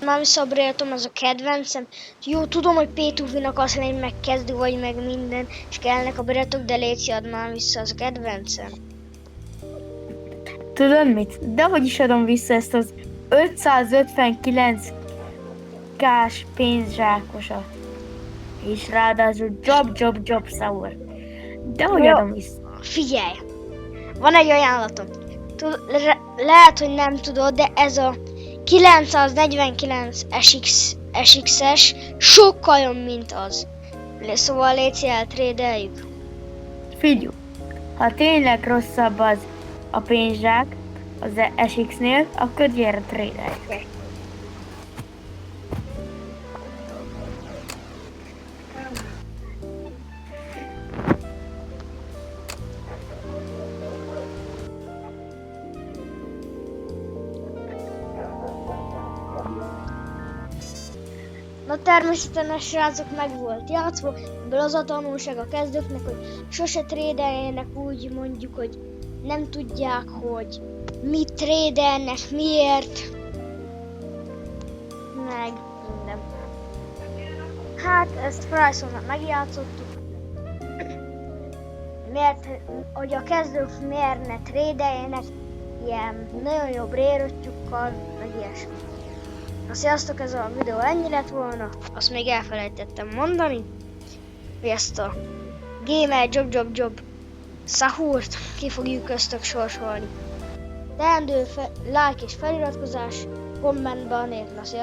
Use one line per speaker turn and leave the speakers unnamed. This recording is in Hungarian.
Már szabréletom, az a kedvencem. Jó, tudom, hogy P2V-nak az lenni, meg kezdő vagy, meg minden, és kellnek a bréletok, de légy add már vissza, az a kedvencem.
Tudod mit? De hogy is adom vissza ezt az 559 kás pénzsákosat. És ráadásul job Sour. De hogy
Jó.
adom vissza?
Figyelj! Van egy ajánlatom. Lehet, hogy nem tudod, de ez a 949 SX-es sokkal jobb, mint az. Szóval légy eltrédeljük.
Figyelj, ha tényleg rosszabb az a pénzsák az SX-nél, akkor gyere trade-elj.
Na természetesen, srácok, meg volt játszva, ebből az a tanulság a kezdőknek, hogy sose trédeljenek úgy, mondjuk, hogy nem tudják, hogy mit trédelnek, miért, meg minden. Hát ezt Frysonnak megjátszottuk, miért, hogy a kezdők miért ne trédeljenek ilyen nagyon jobb réröttjukkal, meg ilyesmi. Na sziasztok, ez a videó ennyi lett volna, azt még elfelejtettem mondani, hogy ezt a Gamer Job Sahurt ki fogjuk köztök sorsolni. Teendő like és feliratkozás, kommentben a név. Na,